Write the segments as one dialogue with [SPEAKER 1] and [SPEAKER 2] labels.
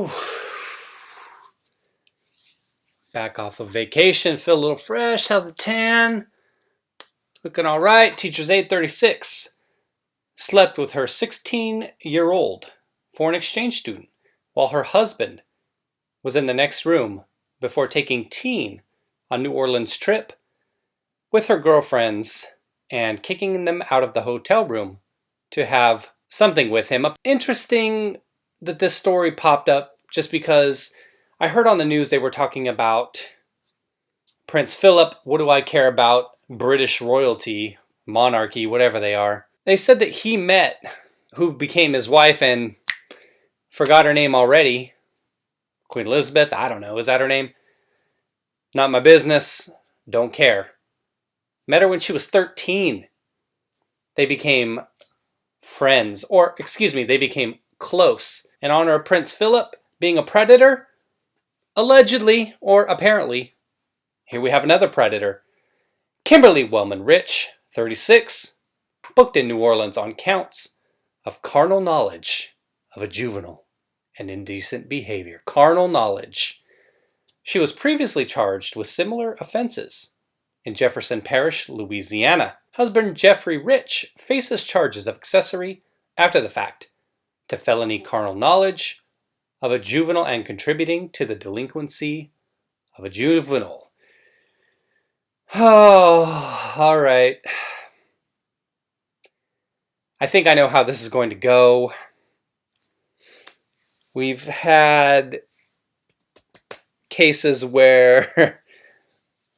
[SPEAKER 1] Whew. Back off of vacation, feel a little fresh. How's the tan? Looking all right. Teacher's aide 36. Slept with her 16-year-old foreign exchange student while her husband was in the next room before taking teen on New Orleans trip with her girlfriends and kicking them out of the hotel room to have something with him. Interesting that this story popped up just because I heard on the news they were talking about Prince Philip. What do I care about British royalty, monarchy, whatever they are? They said that he met who became his wife and forgot her name already. Queen Elizabeth, I don't know. Is that her name? Not my business. Don't care. Met her when she was 13. They became friends, or excuse me, they became close. In honor of Prince Philip being a predator, allegedly or apparently, here we have another predator. Kimberly Wellman-Rich, 36, booked in New Orleans on counts of carnal knowledge of a juvenile and indecent behavior. Carnal knowledge. She was previously charged with similar offenses in Jefferson Parish, Louisiana. Husband Jeffrey Rich faces charges of accessory after the fact to felony carnal knowledge of a juvenile and contributing to the delinquency of a juvenile. Oh, all right. I think I know how this is going to go. We've had cases where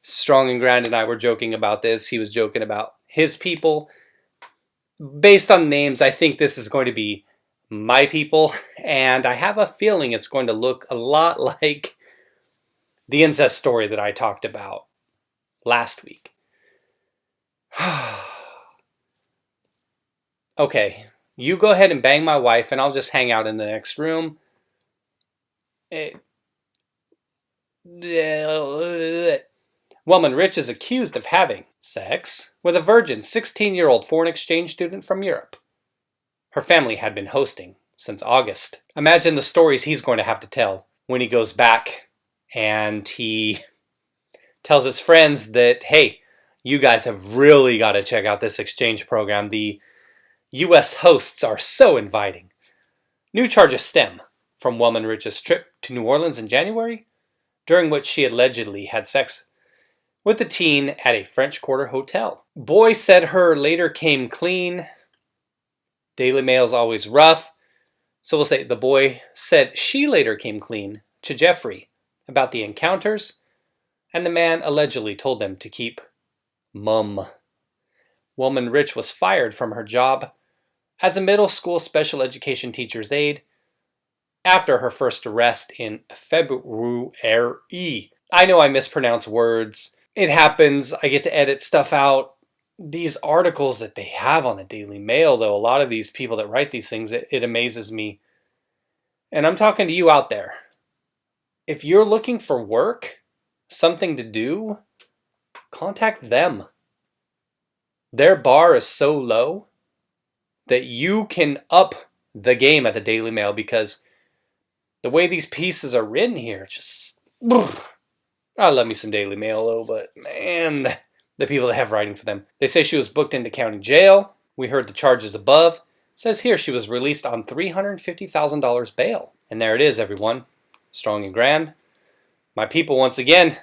[SPEAKER 1] Strong and Grand and I were joking about this. He was joking about his people. Based on names, I think this is going to be my people, and I have a feeling it's going to look a lot like the incest story that I talked about last week. Okay, you go ahead and bang my wife, and I'll just hang out in the next room. Wellman-Rich is accused of having sex with a virgin 16-year-old foreign exchange student from Europe. Her family had been hosting since August. Imagine the stories he's going to have to tell when he goes back and he tells his friends that, hey, you guys have really got to check out this exchange program. The U.S. hosts are so inviting. New charges stem from Wellman-Rich's trip to New Orleans in January, during which she allegedly had sex with the teen at a French Quarter hotel. Boy said her later came clean. Daily Mail's always rough. So we'll say the boy said she later came clean to Jeffrey about the encounters, and the man allegedly told them to keep mum. Wellman-Rich was fired from her job as a middle school special education teacher's aide after her first arrest in February. I know I mispronounce words. It happens. I get to edit stuff out. These articles that they have on the Daily Mail, though, a lot of these people that write these things, it amazes me. And I'm talking to you out there. If you're looking for work, something to do, contact them. Their bar is so low that you can up the game at the Daily Mail, because the way these pieces are written here, just... I love me some Daily Mail, though, but man, the people that have writing for them. They say she was booked into county jail. We heard the charges above. It says here she was released on $350,000 bail. And there it is, everyone. Strong and Grand. My people, once again,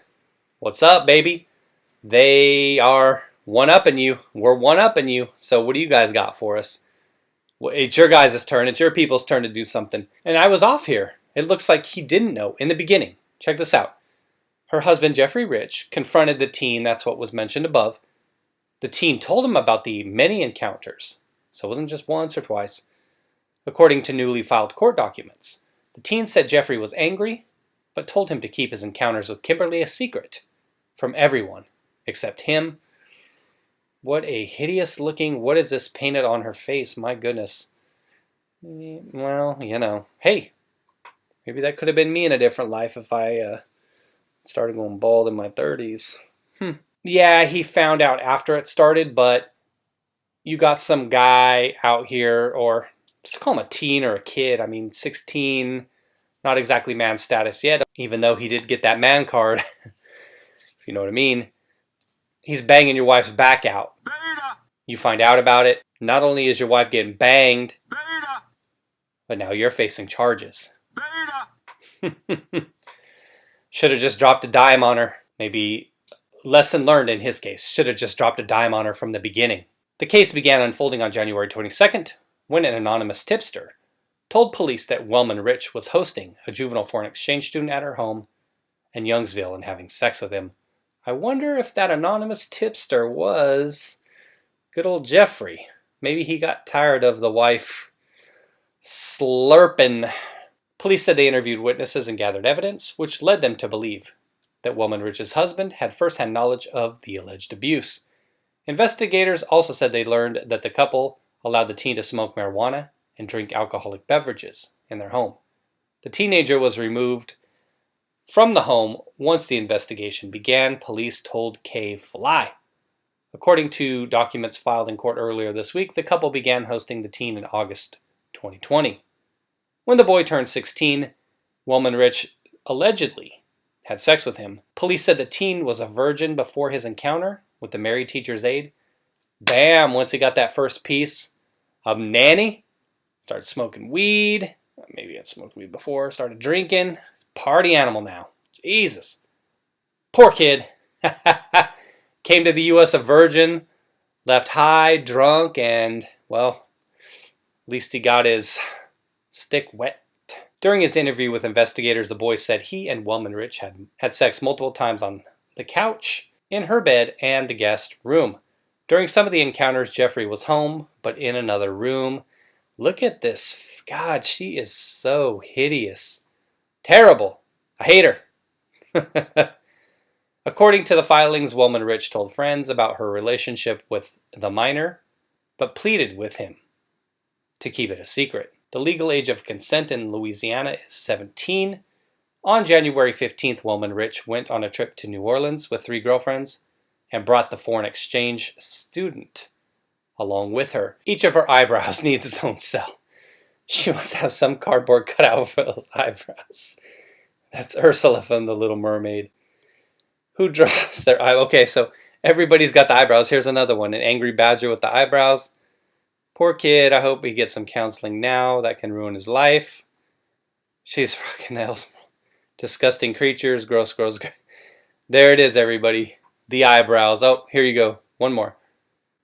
[SPEAKER 1] what's up, baby? They are one-upping you. We're one-upping you. So what do you guys got for us? Well, it's your guys' turn. It's your people's turn to do something. And I was off here. It looks like he didn't know in the beginning. Check this out. Her husband, Jeffrey Rich, confronted the teen. That's what was mentioned above. The teen told him about the many encounters. So it wasn't just once or twice. According to newly filed court documents, the teen said Jeffrey was angry, but told him to keep his encounters with Kimberly a secret from everyone except him. What a hideous looking, what is this painted on her face? My goodness. Well, you know, hey, maybe that could have been me in a different life if I started going bald in my 30s. Yeah, he found out after it started, but you got some guy out here, or just call him a teen or a kid. I mean, 16, Not exactly man status yet, even though he did get that man card, if you know what I mean. He's banging your wife's back out. You find out about it. Not only is your wife getting banged, but now you're facing charges. Should have just dropped a dime on her. Maybe lesson learned in his case. Should have just dropped a dime on her from the beginning. The case began unfolding on January 22nd when an anonymous tipster told police that Wellman-Rich was hosting a juvenile foreign exchange student at her home in Youngsville and having sex with him. I wonder if that anonymous tipster was good old Jeffrey. Maybe he got tired of the wife slurping. Police said they interviewed witnesses and gathered evidence, which led them to believe that Wellman-Rich's husband had first-hand knowledge of the alleged abuse. Investigators also said they learned that the couple allowed the teen to smoke marijuana and drink alcoholic beverages in their home. The teenager was removed from the home once the investigation began, police told K-Fly. According to documents filed in court earlier this week, the couple began hosting the teen in August 2020. When the boy turned 16, Wellman-Rich allegedly had sex with him. Police said the teen was a virgin before his encounter with the married teacher's aide. Bam! Once he got that first piece of nanny, started smoking weed. Maybe had smoked weed before, started drinking. He's a party animal now. Jesus. Poor kid. Came to the U.S. a virgin, left high, drunk, and, well, at least he got his stick wet. During his interview with investigators, the boy said he and Wellman-Rich had sex multiple times on the couch, in her bed, and the guest room. During some of the encounters, Jeffrey was home, but in another room. Look at this. God, she is so hideous. Terrible. I hate her. According to the filings, Wellman-Rich told friends about her relationship with the minor, but pleaded with him to keep it a secret. The legal age of consent in Louisiana is 17. On January 15th, Wellman-Rich went on a trip to New Orleans with 3 girlfriends and brought the foreign exchange student along with her. Each of her eyebrows needs its own cell. She must have some cardboard cutout for those eyebrows. That's Ursula from The Little Mermaid. Who draws their eye? Okay, so everybody's got the eyebrows. Here's another one, an angry badger with the eyebrows. Poor kid, I hope he gets some counseling now. That can ruin his life. She's fucking nails. Disgusting creatures, gross. There it is, everybody. The eyebrows. Oh, here you go. One more.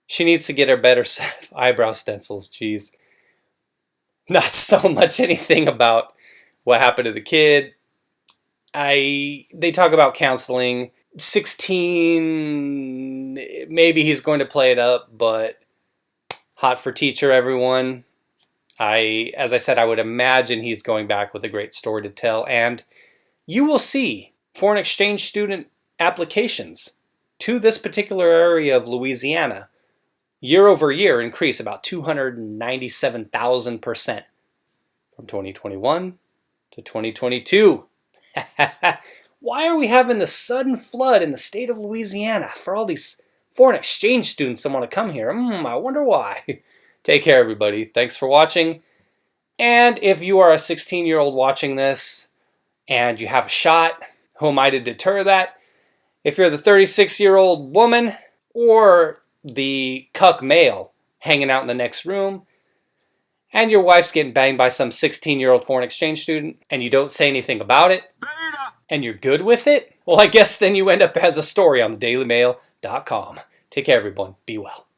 [SPEAKER 1] She needs to get her better set of eyebrow stencils. Jeez. Not so much anything about what happened to the kid. They talk about counseling. 16, maybe he's going to play it up, but hot for teacher, everyone. As I said, I would imagine he's going back with a great story to tell, and you will see foreign exchange student applications to this particular area of Louisiana year over year increase about 297,000% from 2021 to 2022. Why are we having this sudden flood in the state of Louisiana for all these foreign exchange students that want to come here? I wonder why. Take care, everybody. Thanks for watching. And if you are a 16-year-old watching this and you have a shot, who am I to deter that? If you're the 36-year-old woman or the cuck male hanging out in the next room and your wife's getting banged by some 16-year-old foreign exchange student and you don't say anything about it and you're good with it, well, I guess then you end up as a story on thedailymail.com. Take care, everyone. Be well.